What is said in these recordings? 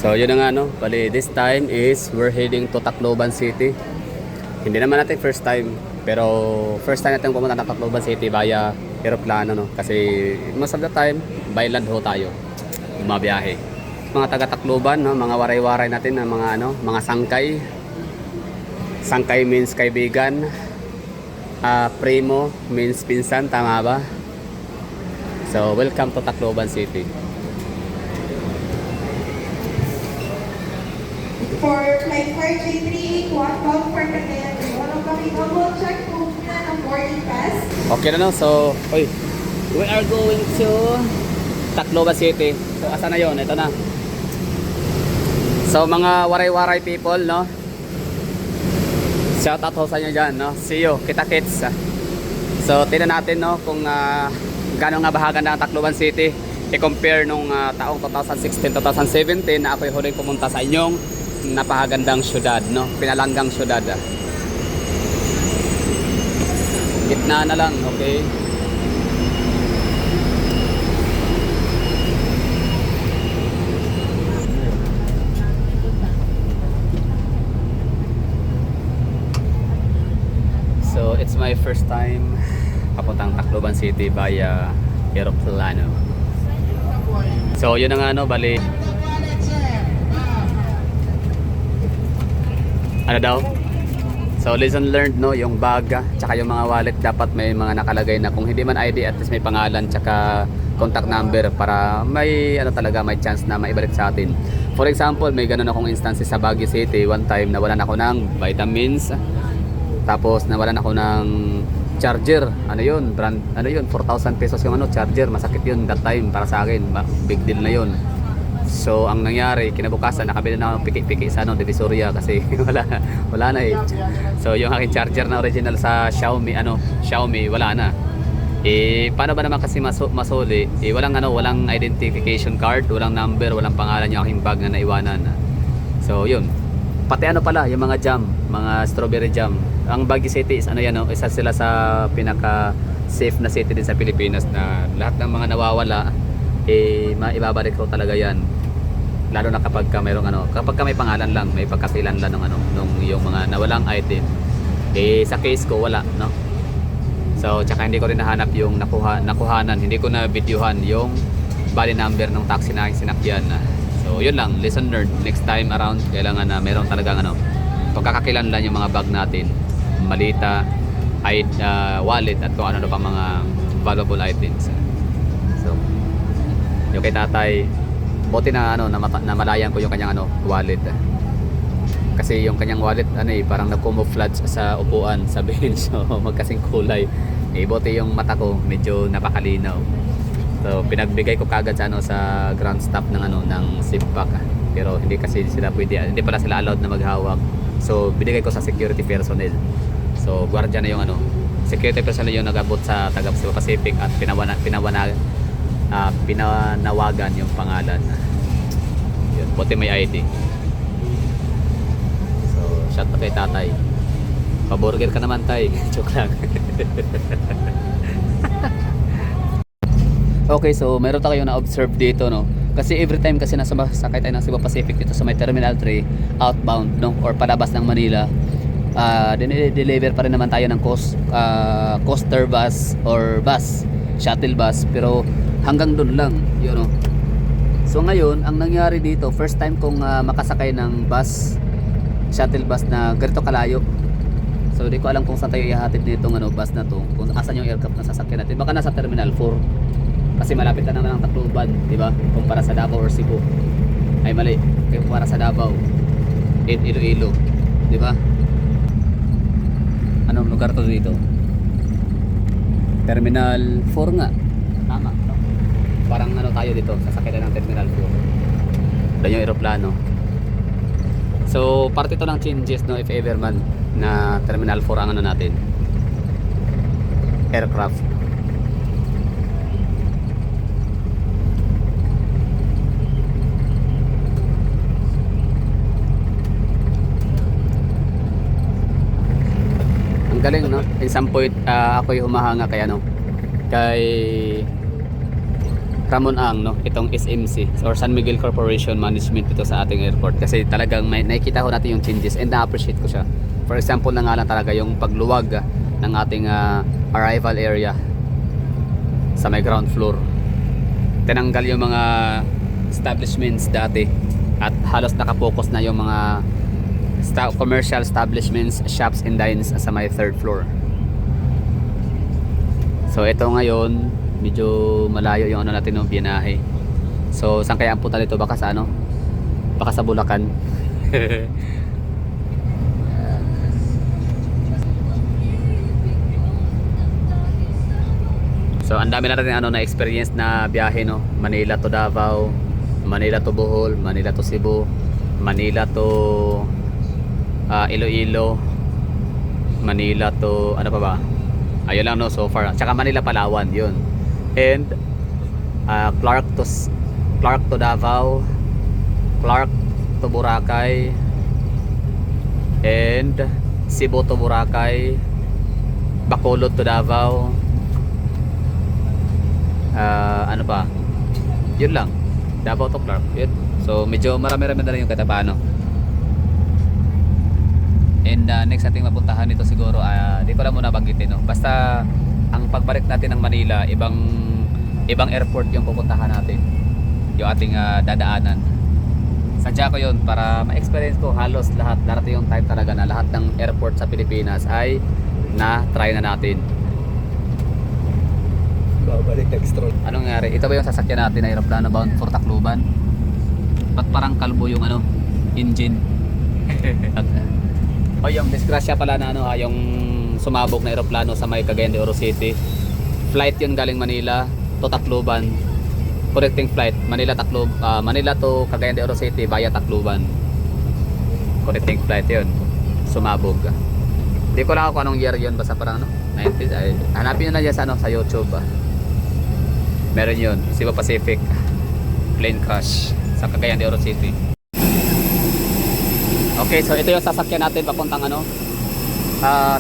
So yun na nga no, bali this time is we're heading to Tacloban City. Hindi naman natin first time, pero first time natin pumunta ng Tacloban City via aeroplano no. Kasi most of the time, by land ho tayo, bumabiyahe. Mga taga Tacloban no, mga waray-waray natin na mga ano, mga sangkay. Sangkay means kaibigan. Primo means pinsan, tama ba? So welcome to Tacloban City. For flight RJ381 bound for Cagayan, wala kami double check kung yan ang boarding pass. Okay na no, so we are going to Tacloban City. So asa na yon? Ito na. So mga waray-waray people no, shout out ho sa inyo dyan no. See you, kita-kits. So tingnan natin no kung gano'ng nga bahagan na ang Tacloban City i-compare nung taong 2016-2017 na ako'y huling pumunta sa inyong napakagandang syudad no, pinalanggang syudad. Gitna na lang, okay. So it's my first time papuntang Tacloban City via aeroplano. So yun na nga no, bali ano daw? So lesson learned no, yung bag tsaka yung mga wallet dapat may mga nakalagay na kung hindi man ID at least may pangalan tsaka contact number para may ano talaga, may chance na maibalik sa atin. For example, may ganun akong instances sa Baguio City one time, nawalan ako ng vitamins, tapos nawalan ako ng charger, ano yun, brand, ano yun, 4,000 pesos yung ano, charger, masakit yun that time para sa akin, big deal na yun. So ang nangyari, kinabukasan nakabili na ako piki-piki sa ano, Divisoria kasi wala na eh. So yung aking charger na original sa Xiaomi wala na. Eh paano ba naman kasi masuli? Eh walang identification card, walang number, walang pangalan yung aking bag na naiwanan. So yun. Pati ano pala, yung mga jam, mga strawberry jam. Ang Baguio City is ano yan, no? Isa sila sa pinaka safe na city din sa Pilipinas na lahat ng mga nawawala eh maibabalik ko talaga yan. Lalo na kapag ka mayroong kapag ka may pangalan lang, may pagkasilanlan ng nung yung mga nawalang item. Eh sa case ko wala, no. So tsaka hindi ko rin nahanap yung nakuhanan, hindi ko na videohan yung body number ng taxi na aking sinakyan. So yun lang, lesson learned. Next time around kailangan na mayroong talagang pagkakakilanlan yung mga bag natin, malita, wallet at kung ano pa mga valuable items. So yung kay tatay, buti na namalayan ko yung kanyang wallet. Kasi yung kanyang wallet parang nag-camouflage sa upuan sa bench, so magkasing kulay. Eh buti yung mata ko medyo napakalinaw. So pinagbigay ko kagad sa ground staff ng SIPAC. Pero hindi kasi sila hindi pala sila allowed na maghawak. So binigay ko sa security personnel. So gwardiya na yung security personnel yung nag-abot sa taga Pacific at pinanawagan yung pangalan. Yun, buti may ID. So shout out kay tatay. Paburger ka naman tay. Joke lang. Okay, so meron tayo na observe dito no. Kasi every time kasi sakay tayo ng Cebu Pacific dito sa may Terminal 3 outbound no, or palabas ng Manila, dinideliver pa rin naman tayo ng coaster bus or shuttle bus, pero hanggang doon lang yun no. So ngayon ang nangyari dito, first time kong makasakay ng shuttle bus na ganito kalayo. So di ko alam kung saan tayo ihahatid nitong bus na to, kung asan yung aircraft na sasakyan natin. Baka nasa Terminal 4 kasi malapit na naman ang Tacloban, di ba? Kumpara sa Davao or Cebu. Ay mali, kumpara sa Davao and Iloilo, di ba? Anong lugar to dito? Terminal 4 nga. Tama, no? Parang tayo dito, sasakyan ng Terminal 4. Doon yung aeroplano. So, parte ito ng changes no, if ever man na Terminal 4 ang natin. Aircraft. Ang galing no. In some point ako'y humahanga kay Ramon Ang, no, itong SMC or San Miguel Corporation Management dito sa ating airport, kasi talagang may nakikita ko natin yung changes and na-appreciate ko siya. For example na nga lang talaga yung pagluwag ng ating arrival area sa may ground floor. Tinanggal yung mga establishments dati at halos nakapokus na yung mga commercial establishments, shops and dines sa may third floor. So ito ngayon medyo malayo yung ano natin ng binahe. So saan kaya ang punta dito? Baka sa ano? Baka sa Bulacan. So ang dami na rin ano na experience na biyahe, no. Manila to Davao, Manila to Bohol, Manila to Cebu, Manila to Iloilo, Manila to ano pa ba? Ayun lang, no, so far. Tsaka Manila Palawan, yun. And Clark to Davao, Clark to Boracay, and Cebu to Boracay, Bacolod to Davao. Ano pa? Yun lang. Davao to Clark. Yun. So medyo marami-rami na rin yung katapano. And next ating mapuntahan dito siguro, di ko lang muna banggitin, no. Basta ang pagbalik natin ng Manila, ibang airport yung pupuntahan natin, yung ating dadaanan. Sadya ko yun para ma-experience ko halos lahat. Darating yung time talaga na lahat ng airport sa Pilipinas ay na-try na natin. Babalik extra. Anong nangyari? Ito ba yung sasakyan natin na aeroplano bound for Tacloban? Ba't parang kalbo yung ano, engine? O yung disgrasya pala na ano, yung sumabog na aeroplano sa may Cagayan de Oro City. Flight yun galing Manila to Tacloban. Connecting flight Manila to Cagayan de Oro City via Tacloban. Connecting flight yun. Sumabog. Hindi ko lang ako anong year yun, basta parang ano, 90s. Hanapin nyo na dyan sa, ano, sa YouTube. Meron yun, Cebu Pacific plane crash sa Cagayan de Oro City. Okay, so ito yung sasakyan natin papuntang ano,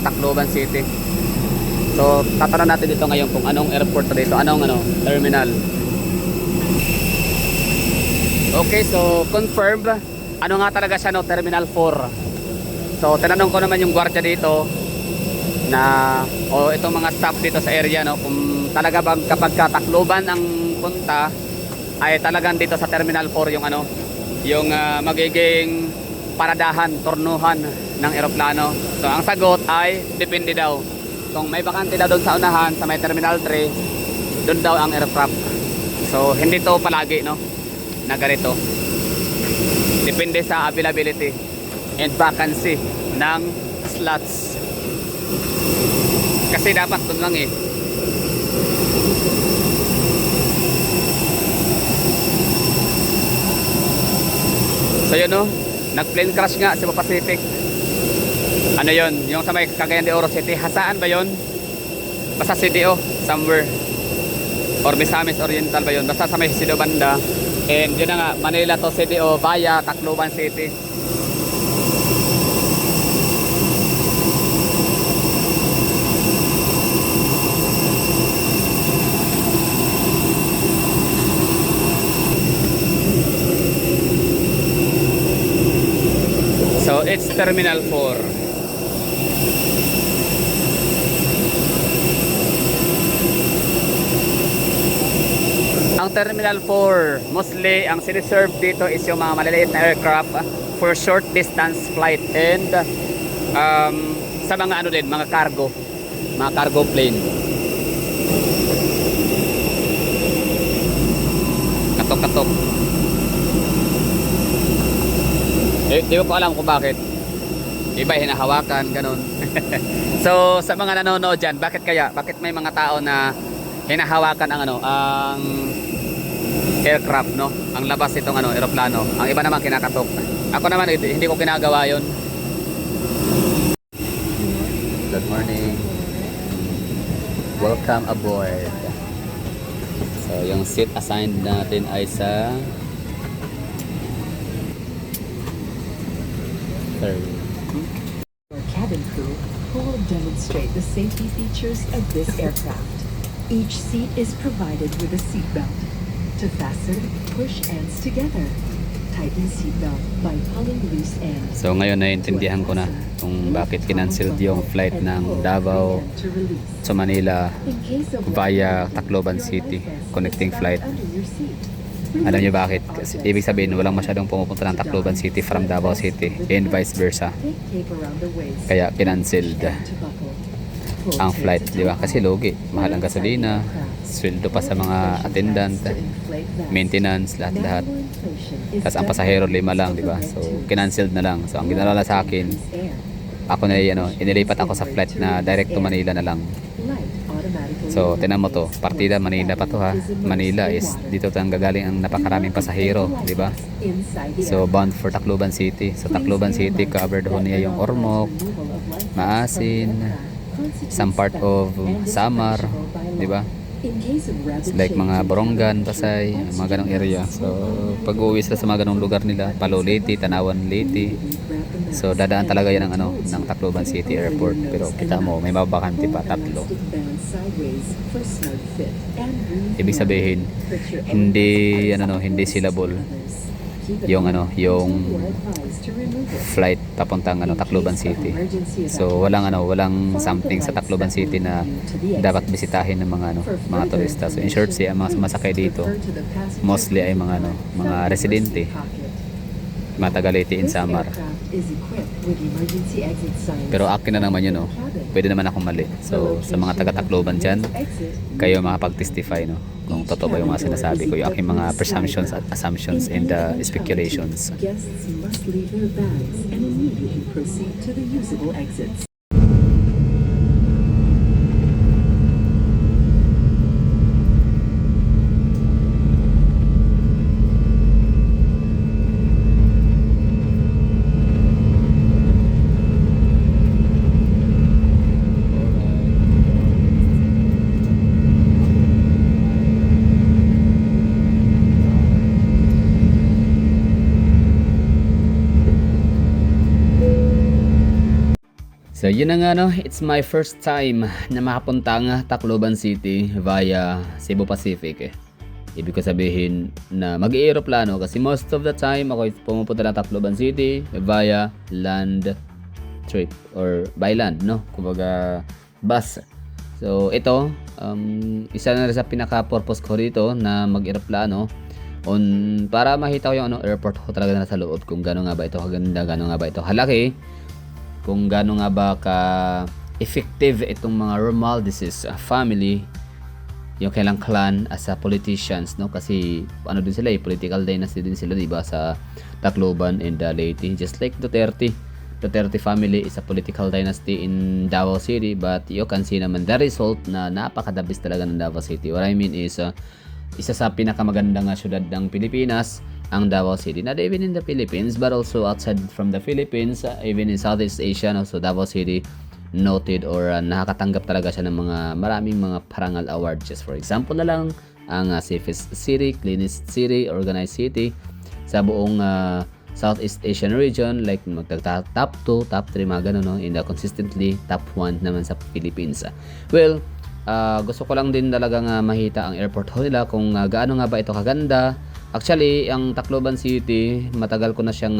Tacloban City. So tatanong natin dito ngayon kung anong airport dito, anong ano, terminal. Okay, so confirmed, ano nga talaga siya, no, Terminal 4. So tinanong ko naman yung gwardiya dito na itong mga staff dito sa area, no, kung talaga bang kapag Tacloban ang punta ay talagang dito sa Terminal 4 yung ano, yung magiging paradahan, turnuhan ng eroplano. So ang sagot ay depende daw. Kung may bakante daw doon sa unahan sa may Terminal 3, doon daw ang aircraft. So hindi to palagi, no, na ganito. Depende sa availability and vacancy ng slots. Kasi dapat doon lang eh. So yun, no, nag-plane crash nga sa Pacific. Ano yun? Yung sa may Cagayan de Oro City. Hasaan ba yun? Basta CDO somewhere. Or Misamis Oriental ba yun? Basta sa may CDO banda. And yun na nga, Manila to CDO via Tacloban City. So it's Terminal 4. Ang Terminal 4, mostly ang siniserve dito is yung mga maliliit na aircraft for short distance flight and sa mga ano din, mga cargo plane. Katok-katok. Di ko alam kung bakit. Iba hinahawakan, ganun. So sa mga nanonood dyan, bakit kaya? Bakit may mga tao na hinahawakan ang ano, ang aircraft, no? Ang labas itong ano, eroplano. Ang iba naman kinakatok. Ako naman hindi ko ginagawa 'yon. Good morning. Welcome aboard. So yung seat assigned natin ay sa third. Our cabin crew who will demonstrate the safety features of this aircraft. Each seat is provided with a seatbelt. To fasten, push ends together. Tighten seatbelt by pulling loose ends. So ngayon naiintindihan ko na kung bakit kinanceled yung flight ng Davao To release. sa Manila In case of via loss, Tacloban your City, license connecting is flight. under your seat. Alam niyo bakit? Kasi ibig sabihin walang masyadong pumupunta ng Tacloban City from Davao City and vice versa. Take tape around the waist. Kaya kinanceled And to buckle. Pull ang tape flight, to di ba? tape. Kasi logi, mahal ang gasolina, sweldo pa sa mga attendant, maintenance, lahat-lahat. Tapos ang pasahero 5 lang, di ba? So, kinanceled na lang. So, ang ginalala sa akin, ako na inilipat ako sa flight na direct to Manila na lang. So, tinan mo to, partida Manila pa to ha. Manila is dito tang gagaling ang napakaraming pasahero, di ba? So, bound for Tacloban City. So, Tacloban City covered ho niya yung Ormoc, Maasin, some part of Samar, di ba? It's like mga Borongan, Pasay, mga ganong area. So, pag uwi sila sa mga ganong lugar nila, Palo Leyte, Tanawan Leyte. So, dadaan talaga yan ng Tacloban City Airport. Pero kita mo, may mababakante pa, 3. Ibig sabihin, hindi syllable yung flight papuntang Tacloban City. So walang something sa Tacloban City na dapat bisitahin ng mga turista. So in short, ang mga sumasakay dito mostly ay mga residente, mga taga Leyte in Samar. Pero akin na naman yun, pwede naman akong mali. So sa mga taga Tacloban dyan, kayo makapag-testify kung totoo ba yung mga sinasabi ko, yung aking mga presumptions at assumptions and speculations. Guests must leave their bags and immediately proceed to the usable exits. So yun na nga it's my first time na makapunta ang Tacloban City via Cebu Pacific. Ibig ko sabihin na mag-aeroplano kasi most of the time ako pumupunta ng Tacloban City via land trip or by land, kumbaga bus. So ito, isa na rin sa pinaka-purpose ko dito na mag-aeroplano para makita ko yung airport ko talaga na sa loob, kung gaano nga ba ito kaganda, gaano nga ba ito halaki, kung gaano nga ba ka-effective itong mga Romualdez family, yung kailang clan as a politicians, kasi din sila, political dynasty din sila, diba, sa Tacloban and Leyte, just like Duterte family is a political dynasty in Davao City, but you can see naman the result na napakadabis talaga ng Davao City. What I mean is isa sa pinakamagandang syudad ng Pilipinas ang Davao City, not even in the Philippines but also outside from the Philippines, even in Southeast Asia. So Davao City noted or nakakatanggap talaga siya ng maraming mga parangal awards. Just for example na lang, ang safest city, cleanest city, organized city sa buong Southeast Asian region, like top 2, top 3, mga ganun, and consistently top 1 naman sa Philippines. Well, gusto ko lang din talagang mahita ang airport ho nila, kung gaano nga ba ito kaganda. Actually, ang Tacloban City, matagal ko na siyang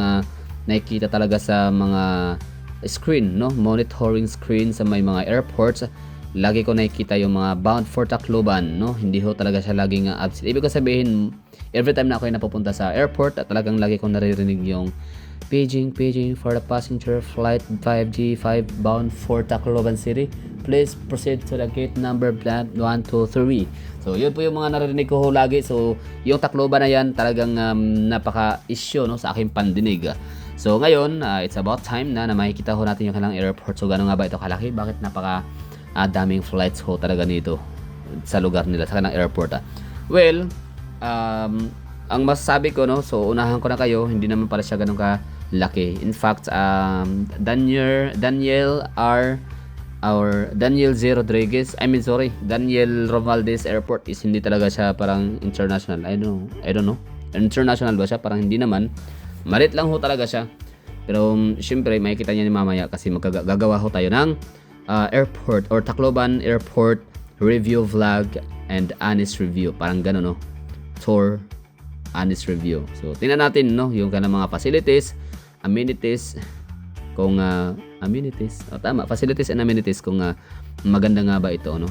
nakikita talaga sa mga screen, monitoring screen sa may mga airports. Lagi ko nakikita yung mga bound for Tacloban, hindi ho talaga siya laging absent. Ibig ko sabihin, every time na ako napupunta sa airport, at talagang lagi kong naririnig yung paging for the passenger flight 5G5 bound for Tacloban City. Please proceed to the gate number 1, 2, 3. So yun po yung mga naririnig ko lagi. So yung Tacloban na yan talagang napaka-issue sa aking pandinig. So ngayon, it's about time na makikita ho natin yung kanilang airport. So gano'n nga ba ito kalaki? Bakit daming flights ho talaga nito sa lugar nila, sa kanilang airport? Well, ang masasabi ko, so unahan ko na kayo, hindi naman pala siya ganun kalaki. In fact, Daniel Romualdez Airport is hindi talaga siya parang international. I don't know. International ba siya? Parang hindi naman. Malit lang ho talaga siya. Pero syempre, makikita niya ni mamaya kasi gagawa ho tayo ng airport or Tacloban Airport review vlog and honest review. Parang gano'n, tour, honest review. So, tingnan natin, no, yung kanang mga facilities, amenities, kung facilities and amenities kung maganda nga ba ito, no.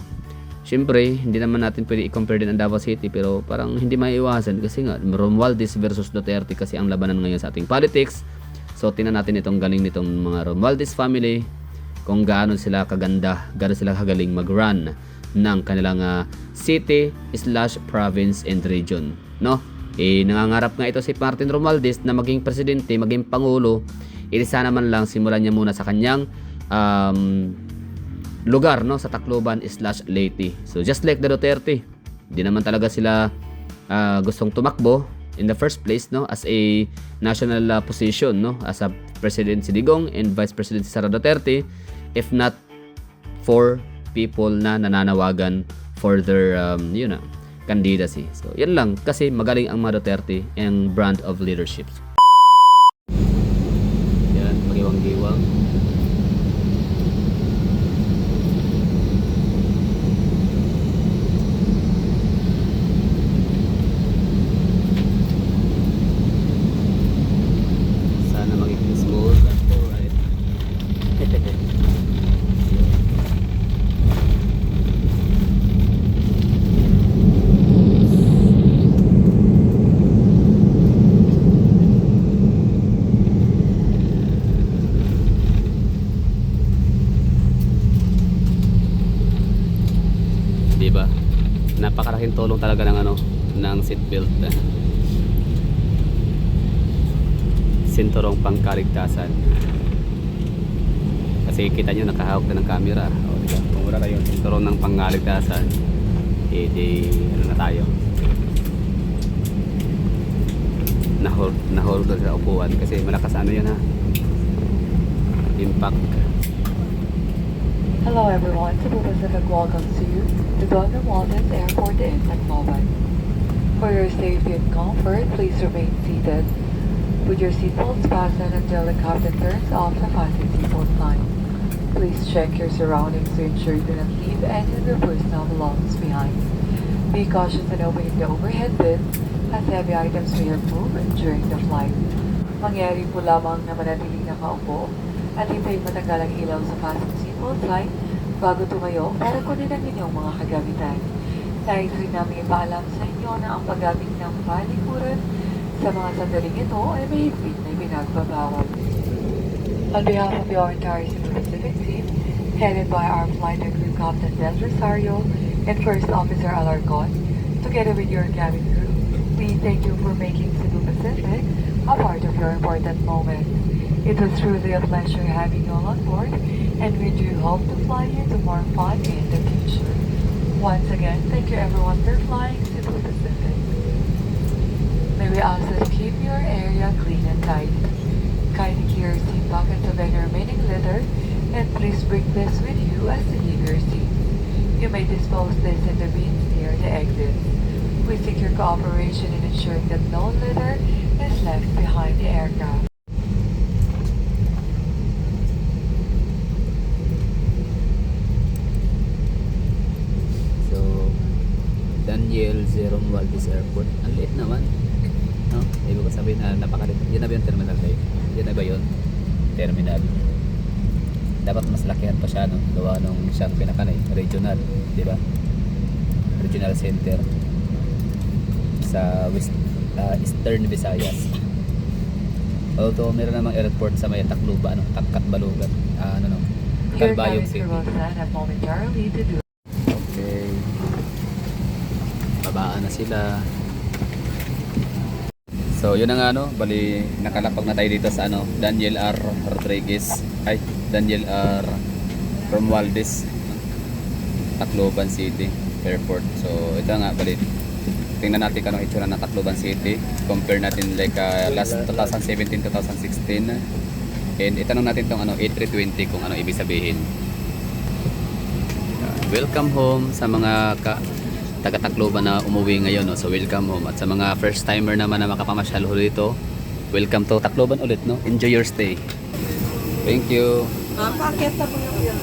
Siyempre, hindi naman natin pwede i-compare din ang Davao City, pero parang hindi maiiwasan kasi nga Romualdez versus Duterte kasi ang labanan ngayon sa ating politics. So, tingnan natin itong galing nitong mga Romualdez family, kung gaano sila kaganda, gaano sila kagaling mag-run ng kanilang city/province and region, no? Nangangarap nga ito si Martin Romualdez na maging presidente, maging pangulo. Sana man lang simulan niya muna sa kanyang lugar, no, sa Tacloban/Leyte. So just like the Duterte, hindi naman talaga sila gustong tumakbo in the first place, no, as a national position, no, as a President si Digong and Vice President si Sara Duterte, if not for people na nananawagan for their candidacy. So yan lang, kasi magaling ang mga Duterte ang brand of leadership. Yan, magiwang-giwang. Sana magiging smooth at alright. Diba? Napakalaking tulong talaga ng ng seatbelt. Sinturong pangkaligtasan. Kasi kita nyo nakahawak na ng camera. O, diba? Kung wala kayong sinturong ng pangkaligtasan, na tayo. Nahold sa upuan kasi malakas yun impact. Hello everyone, Cebu Pacific welcomes you to Don Romualdez Airport in Tacloban. For your safety and comfort, please remain seated with your seatbelts fastened until the captain turns off the fasten seatbelt sign. Please check your surroundings to ensure you do not leave any of your personal belongings behind. Be cautious in opening the overhead bin as heavy items may have moved during the flight. Mangyari po lamang na manatiling nakaupo at hintayin matanggal ang ilaw sa fasten seatbelt sign bago tumayo para kunin ang inyong mga kagamitan. Nais rin namin ipaalam sa inyo na ang paggamit ng palikuran sa mga sandaling ito ay may higpit na ipinagbabawal. On behalf of your entire Cebu Pacific team, headed by our flight and crew Captain Del Rosario and First Officer Alarcon, together with your cabin crew, we thank you for making Cebu Pacific a part of your important moment. It was truly a pleasure having you all on board, and we do hope to fly you to more fun in the future. Once again, thank you everyone for flying Cebu Pacific. May we ask that you keep your area clean and tidy. Kindly keep your seat pockets of any remaining litter, and please bring this with you as you leave your seat. You may dispose this in the bins near the exit. We seek your cooperation in ensuring that no litter is left behind the aircraft. Daniel Zero Romualdez Airport. Ang liit naman, no? Ibig ko sabihin napakaliit. Yan na ba yung terminal kayo? Yan na ba yun? Terminal. Dapat mas lakihan pa siya, no? Gawa nung siyang regional, di ba? Regional center sa Eastern Visayas. Although meron namang airport sa may Tacloban, Katbalugan, Your Calbayog cabin City. crew will stand up momentarily to do. Okay. Babaan na sila. So, yun na nga, bali nakalapag na tayo dito sa Daniel R. Rodriguez. Ay, Daniel R. Romualdez, Tacloban City Airport. So, ito nga, bali tingnan natin kung anong itsura ng Tacloban City. Compare natin like last 2017-2016. And itanong natin tong A320 kung ano ibig sabihin. Welcome home sa mga taga Tacloban na umuwi ngayon, no? So welcome home. At sa mga first timer naman na makapamasyal ulit dito, welcome to Tacloban ulit, no? Enjoy your stay. Thank you. Pakita mo yung